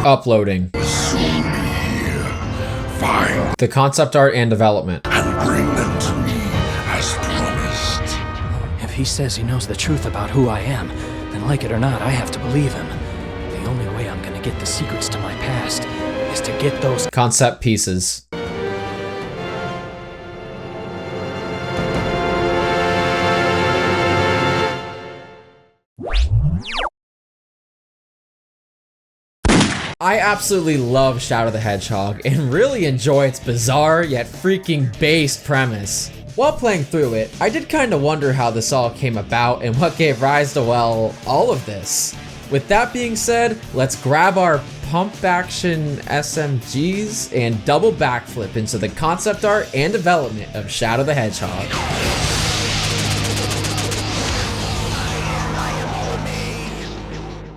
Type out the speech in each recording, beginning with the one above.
Uploading. Soon be here. Find The concept art and development. and bring them to me as promised. If he says he knows the truth about who I am, then like it or not, I have to believe him. The only way I'm gonna get the secrets to my past is to get those Concept pieces. I absolutely love Shadow the Hedgehog and really enjoy its bizarre yet freaking based premise. While playing through it, I did kind of wonder how this all came about and what gave rise to, well, all of this. With that being said, let's grab our pump action SMGs and double backflip into the concept art and development of Shadow the Hedgehog.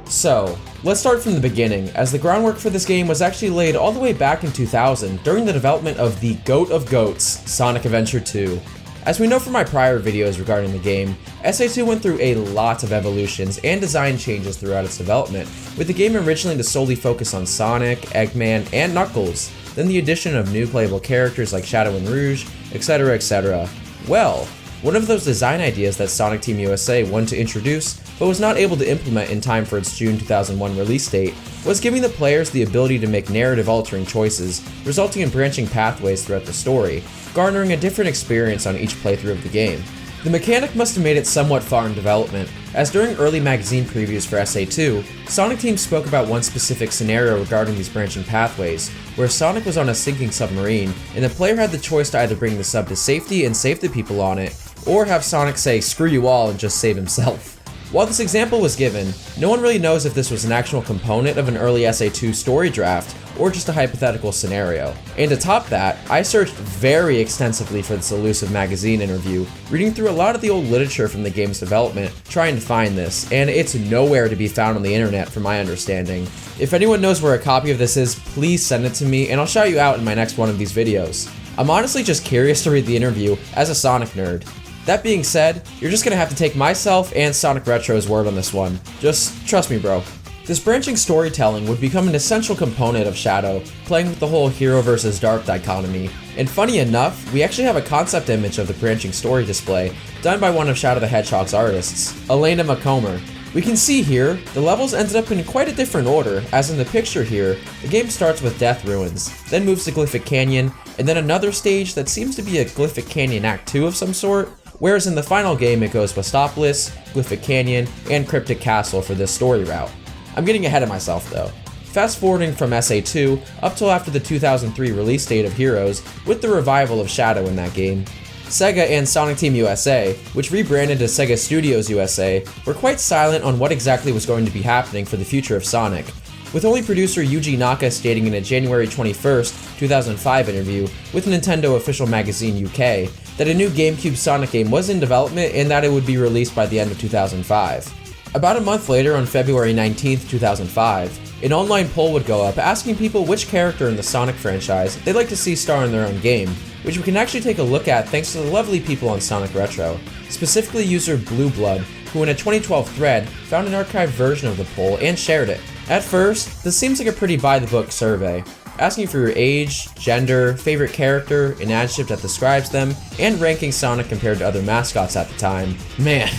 So, let's start from the beginning, as the groundwork for this game was actually laid all the way back in 2000 during the development of the GOAT of GOATs, Sonic Adventure 2. As we know from my prior videos regarding the game, SA2 went through a lot of evolutions and design changes throughout its development, with the game originally to solely focus on Sonic, Eggman, and Knuckles, then the addition of new playable characters like Shadow and Rouge, etc, etc. Well, one of those design ideas that Sonic Team USA wanted to introduce, but was not able to implement in time for its June 2001 release date, was giving the players the ability to make narrative-altering choices, resulting in branching pathways throughout the story, garnering a different experience on each playthrough of the game. The mechanic must have made it somewhat far in development, as during early magazine previews for SA2, Sonic Team spoke about one specific scenario regarding these branching pathways, where Sonic was on a sinking submarine, and the player had the choice to either bring the sub to safety and save the people on it, or have Sonic say screw you all and just save himself. While this example was given, no one really knows if this was an actual component of an early SA2 story draft or just a hypothetical scenario. And to top that, I searched very extensively for this elusive magazine interview, reading through a lot of the old literature from the game's development, trying to find this, and it's nowhere to be found on the internet from my understanding. If anyone knows where a copy of this is, please send it to me and I'll shout you out in my next one of these videos. I'm honestly just curious to read the interview as a Sonic nerd. That being said, you're just gonna have to take myself and Sonic Retro's word on this one. Just trust me, bro. This branching storytelling would become an essential component of Shadow, playing with the whole hero versus dark dichotomy. And funny enough, we actually have a concept image of the branching story display done by one of Shadow the Hedgehog's artists, Elena McComber. We can see here, the levels ended up in quite a different order, as in the picture here, the game starts with Death Ruins, then moves to Glyphic Canyon, and then another stage that seems to be a Glyphic Canyon Act 2 of some sort, whereas in the final game it goes Westopolis, Glyphic Canyon, and Cryptic Castle for this story route. I'm getting ahead of myself though. Fast forwarding from SA2 up till after the 2003 release date of Heroes, with the revival of Shadow in that game, Sega and Sonic Team USA, which rebranded as Sega Studios USA, were quite silent on what exactly was going to be happening for the future of Sonic, with only producer Yuji Naka stating in a January 21st, 2005 interview with Nintendo Official Magazine UK that a new GameCube Sonic game was in development and that it would be released by the end of 2005. About a month later, on February 19th, 2005, an online poll would go up asking people which character in the Sonic franchise they'd like to see star in their own game, which we can actually take a look at thanks to the lovely people on Sonic Retro, specifically user Blue Blood, who in a 2012 thread found an archived version of the poll and shared it. At first, this seems like a pretty by-the-book survey, asking for your age, gender, favorite character, an adjective that describes them, and ranking Sonic compared to other mascots at the time. Man,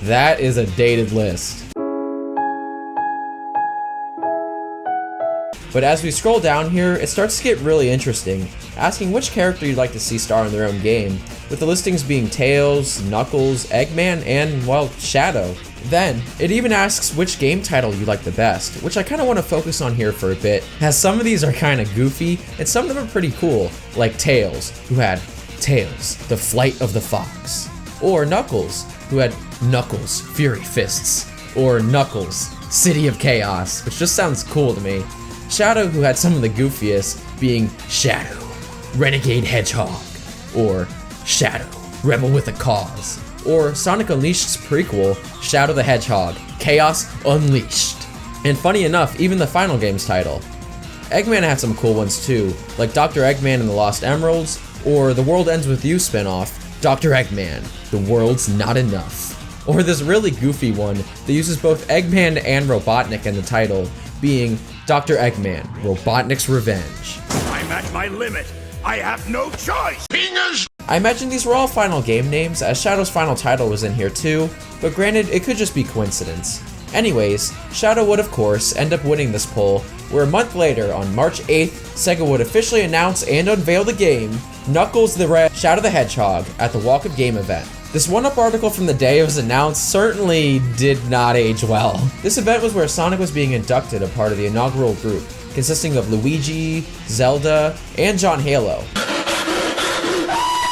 that is a dated list. But as we scroll down here, it starts to get really interesting, asking which character you'd like to see star in their own game, with the listings being Tails, Knuckles, Eggman, and, well, Shadow. Then, it even asks which game title you like the best, which I kind of want to focus on here for a bit, as some of these are kind of goofy, and some of them are pretty cool, like Tails, who had Tails, the Flight of the Fox, or Knuckles, who had Knuckles, Fury Fists, or Knuckles, City of Chaos, which just sounds cool to me. Shadow, who had some of the goofiest, being Shadow, Renegade Hedgehog, or Shadow, Rebel with a Cause, or Sonic Unleashed's prequel, Shadow the Hedgehog, Chaos Unleashed. And funny enough, even the final game's title. Eggman had some cool ones too, like Dr. Eggman and the Lost Emeralds, or the World Ends With You spinoff, Dr. Eggman, The World's Not Enough. Or this really goofy one that uses both Eggman and Robotnik in the title, being Dr. Eggman, Robotnik's Revenge. I'm at my limit. I have no choice. Fingers. I imagine these were all final game names, as Shadow's final title was in here too, but granted, it could just be coincidence. Anyways, Shadow would of course end up winning this poll, where a month later, on March 8th, Sega would officially announce and unveil the game, Knuckles the Red Shadow the Hedgehog, at the Walk of Game event. This one-up article from the day it was announced certainly did not age well. This event was where Sonic was being inducted, a part of the inaugural group, consisting of Luigi, Zelda, and John Halo.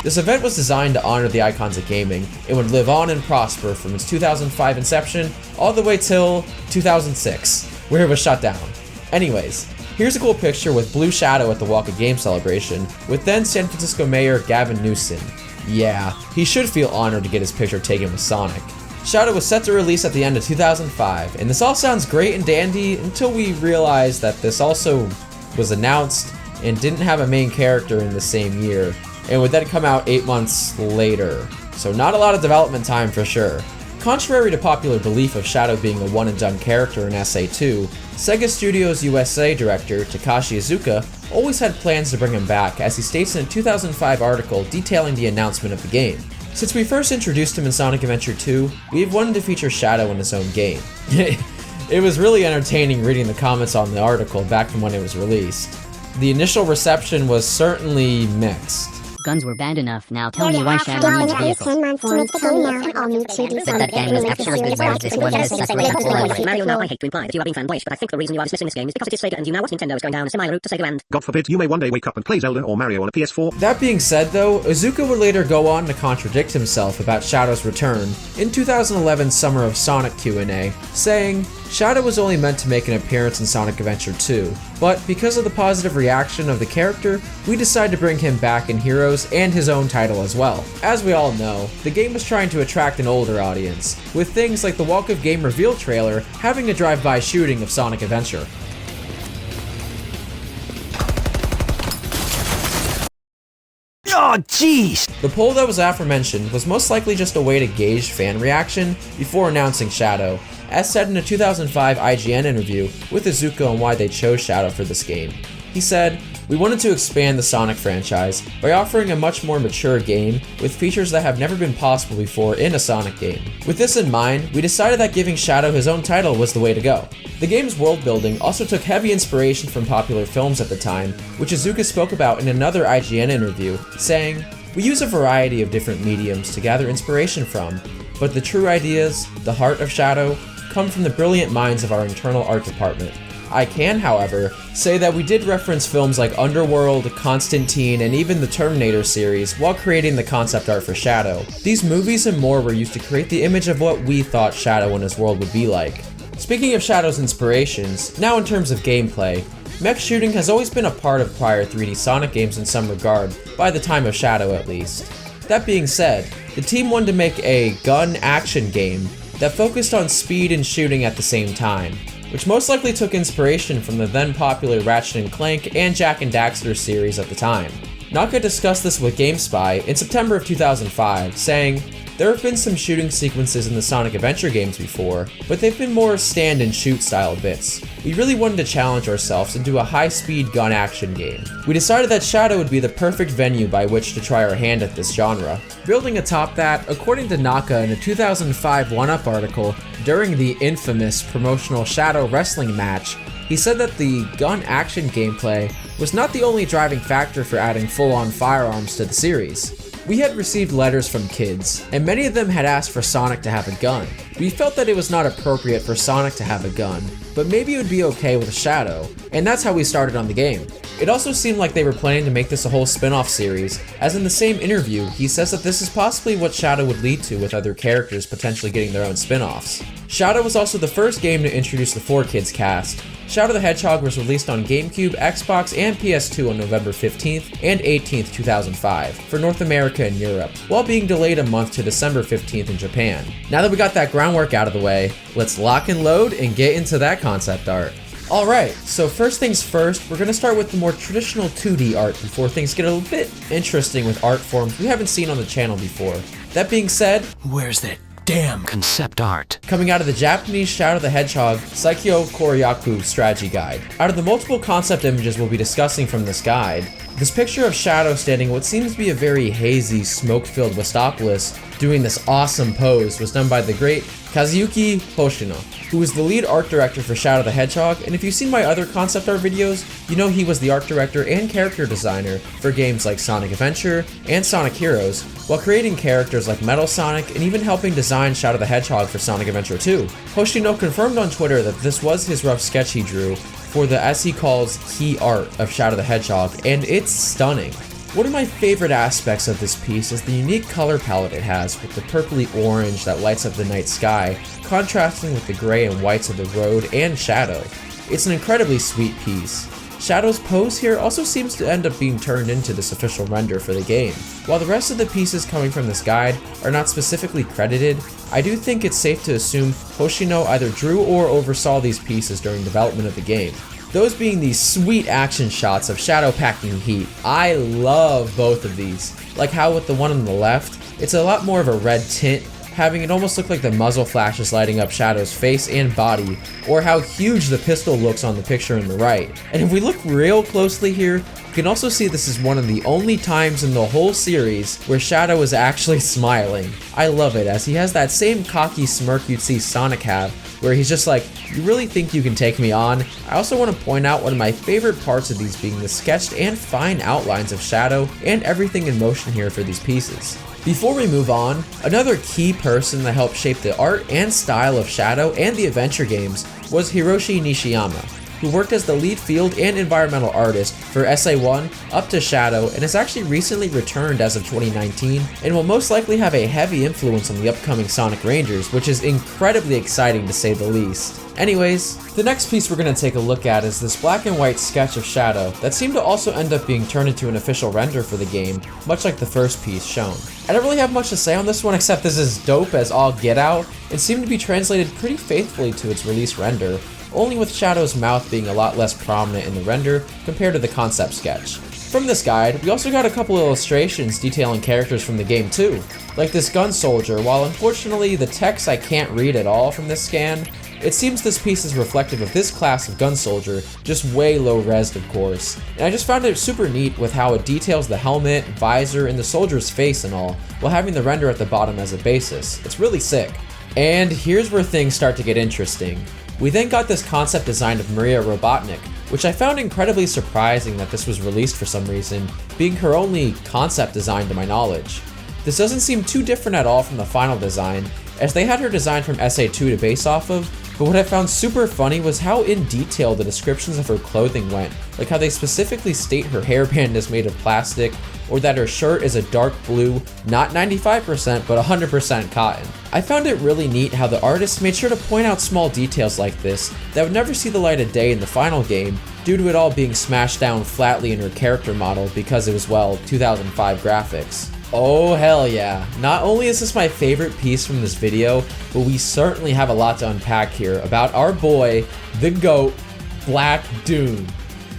This event was designed to honor the icons of gaming and would live on and prosper from its 2005 inception all the way till 2006, where it was shut down. Anyways, here's a cool picture with Blue Shadow at the Walk of Game celebration with then San Francisco Mayor Gavin Newsom. Yeah, he should feel honored to get his picture taken with Sonic. Shadow was set to release at the end of 2005, and this all sounds great and dandy until we realized that this also was announced and didn't have a main character in the same year, and would then come out 8 months later. So not a lot of development time for sure. Contrary to popular belief of Shadow being a one-and-done character in SA2, Sega Studios USA director Takashi Iizuka always had plans to bring him back, as he states in a 2005 article detailing the announcement of the game. Since we first introduced him in Sonic Adventure 2, we've wanted to feature Shadow in his own game. It was really entertaining reading the comments on the article back from when it was released. The initial reception was certainly mixed. Guns were bad enough, now tell me why Shadow needs vehicles. But that game was actually good, whereas this one has such great quality. Mario, now I hate to imply that you are being fanboyish, but I think the reason you are dismissing this game is because it is Sega and you now watch Nintendo is going down a similar route to Sega and... God forbid you may one day wake up and play Zelda or Mario on a PS4. That being said though, Iizuka would later go on to contradict himself about Shadow's return in 2011's Summer of Sonic Q&A, saying, Shadow was only meant to make an appearance in Sonic Adventure 2, but because of the positive reaction of the character, we decided to bring him back in Heroes and his own title as well. As we all know, the game was trying to attract an older audience, with things like the Walk of Game reveal trailer having a drive-by shooting of Sonic Adventure. Oh, jeez! The poll that was aforementioned was most likely just a way to gauge fan reaction before announcing Shadow, as said in a 2005 IGN interview with Iizuka on why they chose Shadow for this game. He said, "We wanted to expand the Sonic franchise by offering a much more mature game with features that have never been possible before in a Sonic game. With this in mind, we decided that giving Shadow his own title was the way to go." The game's world building also took heavy inspiration from popular films at the time, which Iizuka spoke about in another IGN interview, saying, "We use a variety of different mediums to gather inspiration from, but the true ideas, the heart of Shadow, come from the brilliant minds of our internal art department. I can, however, say that we did reference films like Underworld, Constantine, and even the Terminator series while creating the concept art for Shadow. These movies and more were used to create the image of what we thought Shadow and his world would be like." Speaking of Shadow's inspirations, now in terms of gameplay, mech shooting has always been a part of prior 3D Sonic games in some regard, by the time of Shadow at least. That being said, the team wanted to make a gun action game that focused on speed and shooting at the same time, which most likely took inspiration from the then popular Ratchet & Clank and Jak and Daxter series at the time. Naka discussed this with GameSpy in September of 2005, saying, "There have been some shooting sequences in the Sonic Adventure games before, but they've been more stand and shoot style bits. We really wanted to challenge ourselves and do a high-speed gun action game. We decided that Shadow would be the perfect venue by which to try our hand at this genre." Building atop that, according to Naka in a 2005 one-up article during the infamous promotional Shadow wrestling match, he said that the gun action gameplay was not the only driving factor for adding full-on firearms to the series. "We had received letters from kids, and many of them had asked for Sonic to have a gun. We felt that it was not appropriate for Sonic to have a gun, but maybe it would be okay with Shadow, and that's how we started on the game." It also seemed like they were planning to make this a whole spin-off series, as in the same interview, he says that this is possibly what Shadow would lead to with other characters potentially getting their own spin-offs. Shadow was also the first game to introduce the 4Kids cast. Shadow the Hedgehog was released on GameCube, Xbox, and PS2 on November 15th and 18th, 2005 for North America and Europe, while being delayed a month to December 15th in Japan. Now that we got that groundwork out of the way, let's lock and load and get into that concept art. Alright, so first things first, we're going to start with the more traditional 2D art before things get a bit interesting with art forms we haven't seen on the channel before. That being said, Where's that damn concept art. Coming out of the Japanese Shadow the Hedgehog Saikyo Koryaku strategy guide. Out of the multiple concept images we'll be discussing from this guide, this picture of Shadow standing in what seems to be a very hazy, smoke-filled Westopolis doing this awesome pose was done by the great Kazuyuki Hoshino, who was the lead art director for Shadow the Hedgehog, and if you've seen my other concept art videos, you know he was the art director and character designer for games like Sonic Adventure and Sonic Heroes, while creating characters like Metal Sonic and even helping design Shadow the Hedgehog for Sonic Adventure 2. Hoshino confirmed on Twitter that this was his rough sketch he drew for the, as he calls, key art of Shadow the Hedgehog, and it's stunning. One of my favorite aspects of this piece is the unique color palette it has, with the purpley orange that lights up the night sky, contrasting with the gray and whites of the road and Shadow. It's an incredibly sweet piece. Shadow's pose here also seems to end up being turned into this official render for the game. While the rest of the pieces coming from this guide are not specifically credited, I do think it's safe to assume Hoshino either drew or oversaw these pieces during development of the game. Those being these sweet action shots of Shadow packing heat. I love both of these. Like how with the one on the left, it's a lot more of a red tint, having it almost look like the muzzle flashes lighting up Shadow's face and body, or how huge the pistol looks on the picture on the right. And if we look real closely here, you can also see this is one of the only times in the whole series where Shadow is actually smiling. I love it, as he has that same cocky smirk you'd see Sonic have, where he's just like, you really think you can take me on? I also want to point out one of my favorite parts of these being the sketched and fine outlines of Shadow and everything in motion here for these pieces. Before we move on, another key person that helped shape the art and style of Shadow and the adventure games was Hiroshi Nishiyama, who worked as the lead field and environmental artist for SA1 up to Shadow and has actually recently returned as of 2019 and will most likely have a heavy influence on the upcoming Sonic Rangers, which is incredibly exciting to say the least. Anyways, the next piece we're going to take a look at is this black and white sketch of Shadow that seemed to also end up being turned into an official render for the game, much like the first piece shown. I don't really have much to say on this one except this is dope as all get out and seemed to be translated pretty faithfully to its release render, only with Shadow's mouth being a lot less prominent in the render compared to the concept sketch. From this guide, we also got a couple illustrations detailing characters from the game too, like this gun soldier. While unfortunately the text I can't read at all from this scan, it seems this piece is reflective of this class of gun soldier, just way low resed of course. And I just found it super neat with how it details the helmet, visor, and the soldier's face and all, while having the render at the bottom as a basis. It's really sick. And here's where things start to get interesting. We then got this concept design of Maria Robotnik, which I found incredibly surprising that this was released for some reason, being her only concept design to my knowledge. This doesn't seem too different at all from the final design, as they had her design from SA2 to base off of, but what I found super funny was how in detail the descriptions of her clothing went, like how they specifically state her hairband is made of plastic, or that her shirt is a dark blue, not 95% but 100% cotton. I found it really neat how the artist made sure to point out small details like this that would never see the light of day in the final game, due to it all being smashed down flatly in her character model because it was, well, 2005 graphics. Oh hell yeah. Not only is this my favorite piece from this video, but we certainly have a lot to unpack here about our boy, the GOAT, Black Doom.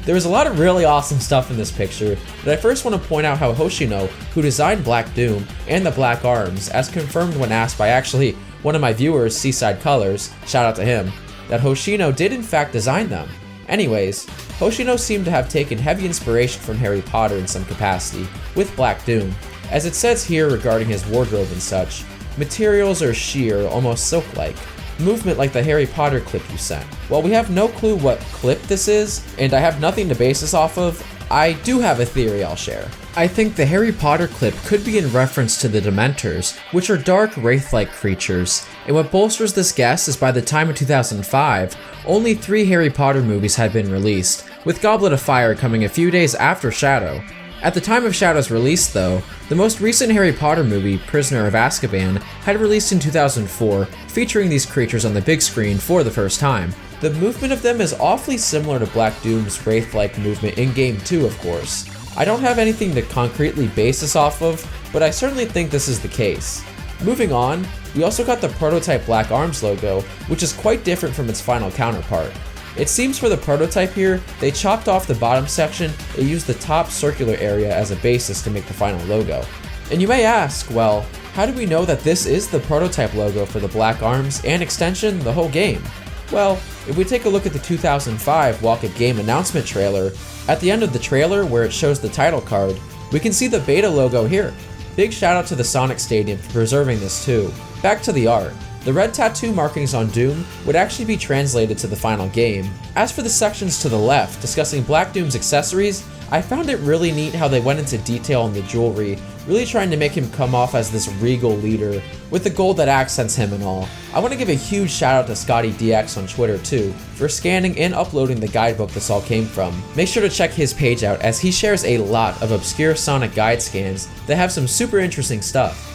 There was a lot of really awesome stuff in this picture, but I first want to point out how Hoshino, who designed Black Doom and the Black Arms, as confirmed when asked by actually one of my viewers, Seaside Colors, shout out to him, that Hoshino did in fact design them. Anyways, Hoshino seemed to have taken heavy inspiration from Harry Potter in some capacity, with Black Doom. As it says here regarding his wardrobe and such, materials are sheer, almost silk-like. Movement like the Harry Potter clip you sent. While we have no clue what clip this is, and I have nothing to base this off of, I do have a theory I'll share. I think the Harry Potter clip could be in reference to the Dementors, which are dark wraith-like creatures, and what bolsters this guess is by the time of 2005, only 3 Harry Potter movies had been released, with Goblet of Fire coming a few days after Shadow. At the time of Shadow's release though, the most recent Harry Potter movie, Prisoner of Azkaban, had released in 2004, featuring these creatures on the big screen for the first time. The movement of them is awfully similar to Black Doom's wraith-like movement in Game 2 of course. I don't have anything to concretely base this off of, but I certainly think this is the case. Moving on, we also got the prototype Black Arms logo, which is quite different from its final counterpart. It seems for the prototype here, they chopped off the bottom section and used the top circular area as a basis to make the final logo. And you may ask, well, how do we know that this is the prototype logo for the black arms and extension the whole game? Well, if we take a look at the 2005 Walk of Game announcement trailer, at the end of the trailer where it shows the title card, we can see the beta logo here. Big shout out to the Sonic Stadium for preserving this too. Back to the art. The red tattoo markings on Doom would actually be translated to the final game. As for the sections to the left discussing Black Doom's accessories, I found it really neat how they went into detail on the jewelry, really trying to make him come off as this regal leader, with the gold that accents him and all. I want to give a huge shout out to ScottyDX on Twitter too, for scanning and uploading the guidebook this all came from. Make sure to check his page out as he shares a lot of obscure Sonic guide scans that have some super interesting stuff.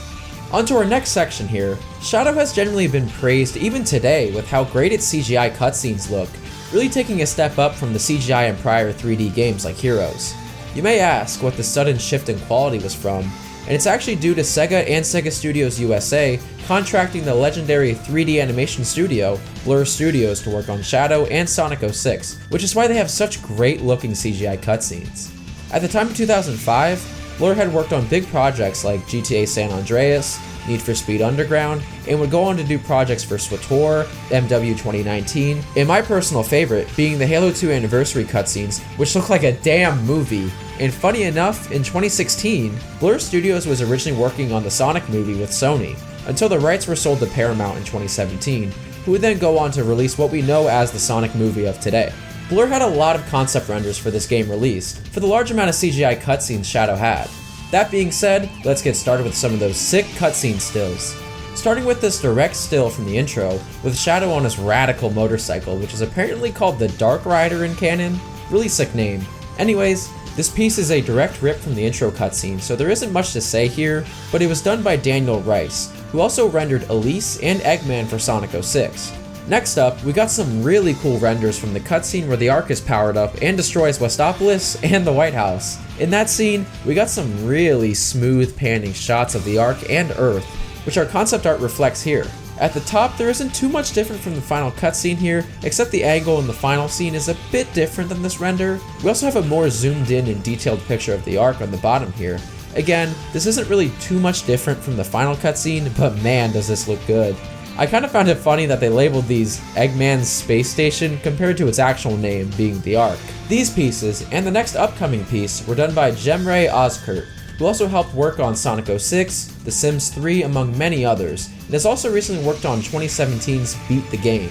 On to our next section here. Shadow has generally been praised even today with how great its CGI cutscenes look, really taking a step up from the CGI in prior 3D games like Heroes. You may ask what the sudden shift in quality was from, and it's actually due to Sega and Sega Studios USA contracting the legendary 3D animation studio, Blur Studios, to work on Shadow and Sonic 06, which is why they have such great looking CGI cutscenes. At the time of 2005, Blur had worked on big projects like GTA San Andreas, Need for Speed Underground, and would go on to do projects for SWTOR, MW 2019, and my personal favorite being the Halo 2 anniversary cutscenes, which look like a damn movie. And funny enough, in 2016, Blur Studios was originally working on the Sonic movie with Sony, until the rights were sold to Paramount in 2017, who would then go on to release what we know as the Sonic movie of today. Blur had a lot of concept renders for this game released, for the large amount of CGI cutscenes Shadow had. That being said, let's get started with some of those sick cutscene stills. Starting with this direct still from the intro, with Shadow on his radical motorcycle, which is apparently called the Dark Rider in canon. Really sick name. Anyways, this piece is a direct rip from the intro cutscene, so there isn't much to say here, but it was done by Daniel Rice, who also rendered Elise and Eggman for Sonic 06. Next up, we got some really cool renders from the cutscene where the Ark is powered up and destroys Westopolis and the White House. In that scene, we got some really smooth panning shots of the Ark and Earth, which our concept art reflects here. At the top, there isn't too much different from the final cutscene here, except the angle in the final scene is a bit different than this render. We also have a more zoomed in and detailed picture of the Ark on the bottom here. Again, this isn't really too much different from the final cutscene, but man does this look good. I kind of found it funny that they labeled these Eggman's Space Station compared to its actual name being the Ark. These pieces, and the next upcoming piece, were done by Jemre Ozkurt, who also helped work on Sonic 06, The Sims 3, among many others, and has also recently worked on 2017's Beat the Game.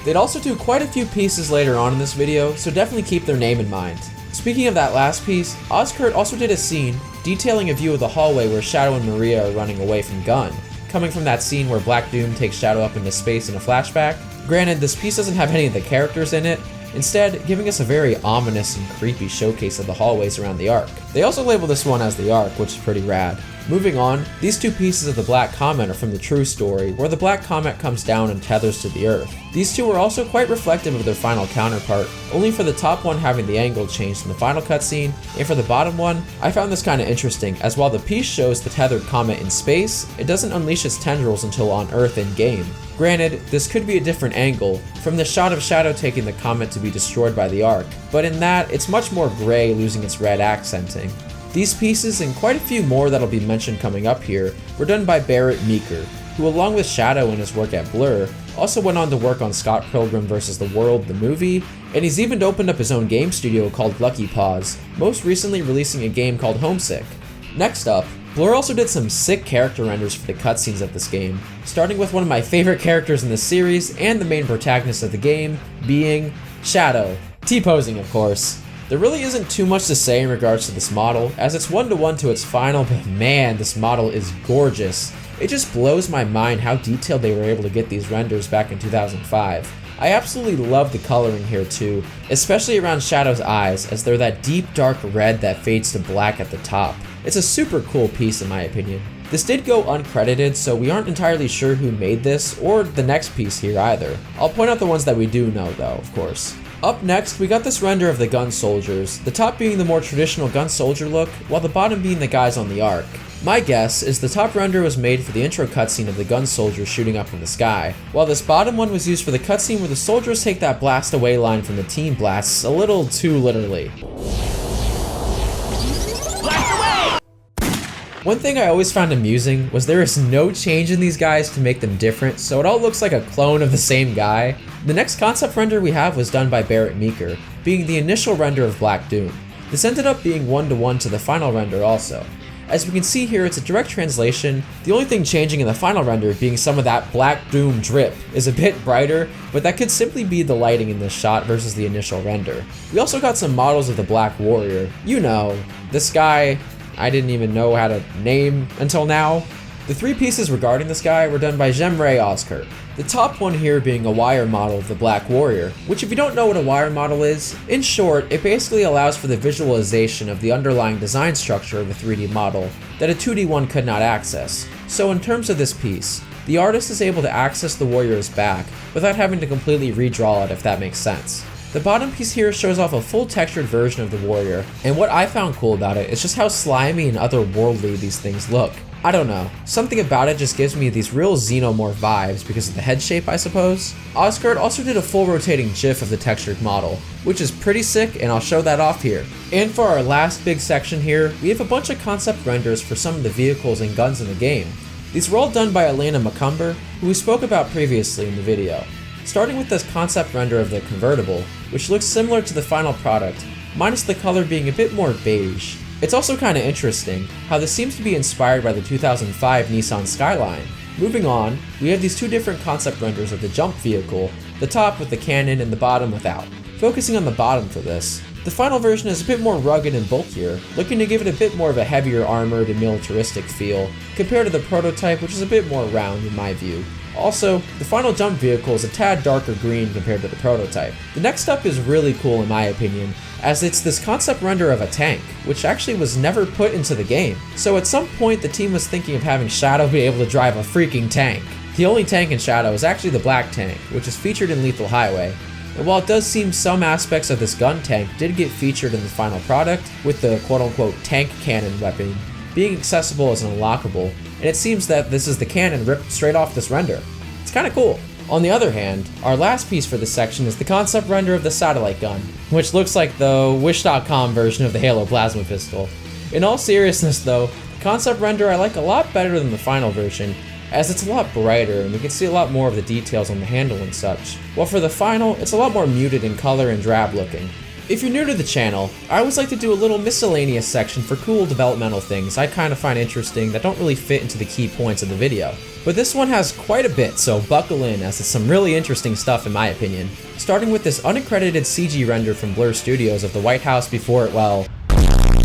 They'd also do quite a few pieces later on in this video, so definitely keep their name in mind. Speaking of that last piece, Ozkurt also did a scene detailing a view of the hallway where Shadow and Maria are running away from Gunn, coming from that scene where Black Doom takes Shadow up into space in a flashback. Granted, this piece doesn't have any of the characters in it, instead giving us a very ominous and creepy showcase of the hallways around the Ark. They also label this one as the Ark, which is pretty rad. Moving on, these two pieces of the Black Comet are from the True Story, where the Black Comet comes down and tethers to the Earth. These two are also quite reflective of their final counterpart, only for the top one having the angle changed in the final cutscene, and for the bottom one, I found this kinda interesting, as while the piece shows the tethered comet in space, it doesn't unleash its tendrils until on Earth in-game. Granted, this could be a different angle, from the shot of Shadow taking the comet to be destroyed by the Ark, but in that, it's much more gray, losing its red accenting. These pieces, and quite a few more that'll be mentioned coming up here, were done by Barrett Meeker, who along with Shadow in his work at Blur, also went on to work on Scott Pilgrim vs. the World, the movie, and he's even opened up his own game studio called Lucky Paws, most recently releasing a game called Homesick. Next up, Blur also did some sick character renders for the cutscenes of this game, starting with one of my favorite characters in the series and the main protagonist of the game, being Shadow. T-posing, of course. There really isn't too much to say in regards to this model, as it's one-to-one to its final, but man, this model is gorgeous. It just blows my mind how detailed they were able to get these renders back in 2005. I absolutely love the coloring here too, especially around Shadow's eyes, as they're that deep dark red that fades to black at the top. It's a super cool piece in my opinion. This did go uncredited, so we aren't entirely sure who made this, or the next piece here either. I'll point out the ones that we do know though, of course. Up next, we got this render of the gun soldiers, the top being the more traditional gun soldier look, while the bottom being the guys on the Ark. My guess is the top render was made for the intro cutscene of the gun soldiers shooting up from the sky, while this bottom one was used for the cutscene where the soldiers take that blast away line from the team blasts a little too literally. One thing I always found amusing was there is no change in these guys to make them different, so it all looks like a clone of the same guy. The next concept render we have was done by Barrett Meeker, being the initial render of Black Doom. This ended up being 1-to-1 to the final render also. As we can see here, it's a direct translation. The only thing changing in the final render being some of that Black Doom drip is a bit brighter, but that could simply be the lighting in this shot versus the initial render. We also got some models of the Black Warrior. You know, this guy I didn't even know how to name until now. The 3 pieces regarding this guy were done by Jemray Ozkurt. The top one here being a wire model of the Black Warrior, which if you don't know what a wire model is, in short, it basically allows for the visualization of the underlying design structure of a 3D model that a 2D one could not access. So in terms of this piece, the artist is able to access the warrior's back without having to completely redraw it, if that makes sense. The bottom piece here shows off a full textured version of the warrior, and what I found cool about it is just how slimy and otherworldly these things look. I don't know, something about it just gives me these real xenomorph vibes because of the head shape, I suppose. Ozkurt also did a full rotating GIF of the textured model, which is pretty sick, and I'll show that off here. And for our last big section here, we have a bunch of concept renders for some of the vehicles and guns in the game. These were all done by Elena McCumber, who we spoke about previously in the video. Starting with this concept render of the convertible, which looks similar to the final product, minus the color being a bit more beige. It's also kinda interesting how this seems to be inspired by the 2005 Nissan Skyline. Moving on, we have these 2 different concept renders of the jump vehicle, the top with the cannon and the bottom without. Focusing on the bottom for this, the final version is a bit more rugged and bulkier, looking to give it a bit more of a heavier armored and militaristic feel, compared to the prototype, which is a bit more round in my view. Also, the final jump vehicle is a tad darker green compared to the prototype. The next up is really cool in my opinion, as it's this concept render of a tank, which actually was never put into the game. So at some point the team was thinking of having Shadow be able to drive a freaking tank. The only tank in Shadow is actually the Black Tank, which is featured in Lethal Highway. And while it does seem some aspects of this gun tank did get featured in the final product, with the quote-unquote tank cannon weapon being accessible as an unlockable, and it seems that this is the cannon ripped straight off this render. It's kinda cool. On the other hand, our last piece for this section is the concept render of the satellite gun, which looks like the Wish.com version of the Halo plasma pistol. In all seriousness though, the concept render I like a lot better than the final version, as it's a lot brighter and we can see a lot more of the details on the handle and such, while for the final, it's a lot more muted in color and drab looking. If you're new to the channel, I always like to do a little miscellaneous section for cool developmental things I kind of find interesting that don't really fit into the key points of the video. But this one has quite a bit, so buckle in as it's some really interesting stuff in my opinion. Starting with this unaccredited CG render from Blur Studios of the White House before it, well,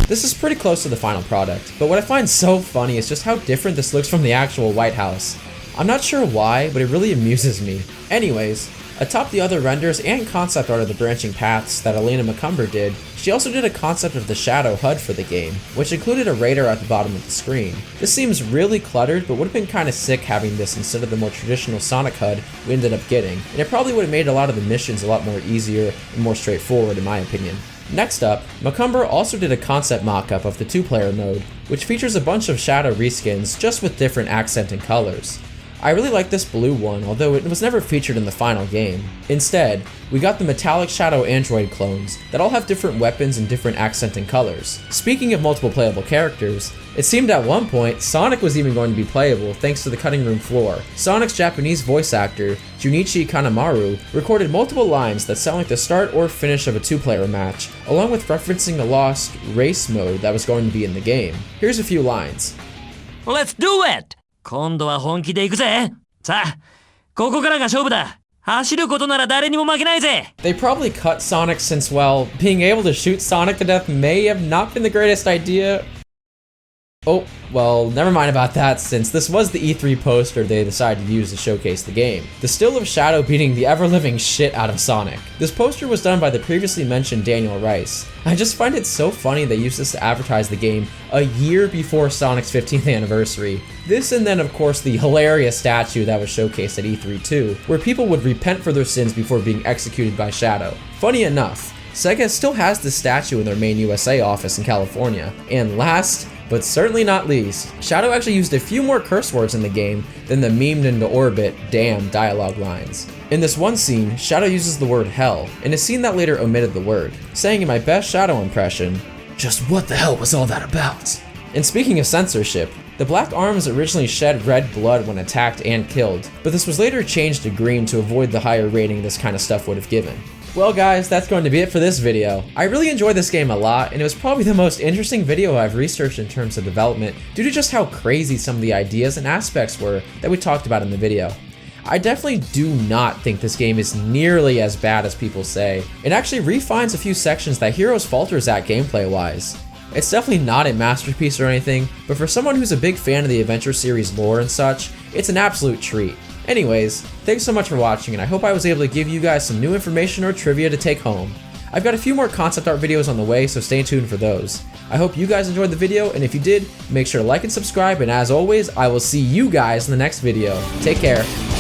this is pretty close to the final product, but what I find so funny is just how different this looks from the actual White House. I'm not sure why, but it really amuses me. Anyways, atop the other renders and concept art of the branching paths that Elena McCumber did, she also did a concept of the Shadow HUD for the game, which included a radar at the bottom of the screen. This seems really cluttered, but would have been kinda sick having this instead of the more traditional Sonic HUD we ended up getting, and it probably would have made a lot of the missions a lot more easier and more straightforward in my opinion. Next up, McCumber also did a concept mock-up of the 2-player mode, which features a bunch of Shadow reskins just with different accent and colors. I really like this blue one, although it was never featured in the final game. Instead, we got the metallic Shadow android clones that all have different weapons and different accenting colors. Speaking of multiple playable characters, it seemed at one point Sonic was even going to be playable thanks to the cutting room floor. Sonic's Japanese voice actor, Junichi Kanemaru, recorded multiple lines that sound like the start or finish of a 2-player match, along with referencing a lost race mode that was going to be in the game. Here's a few lines. Let's do it! 今度は本気で行くぜ。さあ、ここからが勝負だ。走ることなら誰にも負けないぜ。 They probably cut Sonic since, well, being able to shoot Sonic to death may have not been the greatest idea. Oh, well, never mind about that, since this was the E3 poster they decided to use to showcase the game. The still of Shadow beating the ever-living shit out of Sonic. This poster was done by the previously mentioned Daniel Rice. I just find it so funny they used this to advertise the game a year before Sonic's 15th anniversary. This and then of course the hilarious statue that was showcased at E3 too, where people would repent for their sins before being executed by Shadow. Funny enough, Sega still has this statue in their main USA office in California. And last, but certainly not least, Shadow actually used a few more curse words in the game than the memed into orbit damn dialogue lines. In this one scene, Shadow uses the word hell, in a scene that later omitted the word, saying in my best Shadow impression, "Just what the hell was all that about?" And speaking of censorship, the black arms originally shed red blood when attacked and killed, but this was later changed to green to avoid the higher rating this kind of stuff would have given. Well guys, that's going to be it for this video. I really enjoyed this game a lot, and it was probably the most interesting video I've researched in terms of development due to just how crazy some of the ideas and aspects were that we talked about in the video. I definitely do not think this game is nearly as bad as people say. It actually refines a few sections that Heroes falters at gameplay wise. It's definitely not a masterpiece or anything, but for someone who's a big fan of the adventure series lore and such, it's an absolute treat. Anyways, thanks so much for watching, and I hope I was able to give you guys some new information or trivia to take home. I've got a few more concept art videos on the way, so stay tuned for those. I hope you guys enjoyed the video, and if you did, make sure to like and subscribe, and as always, I will see you guys in the next video. Take care.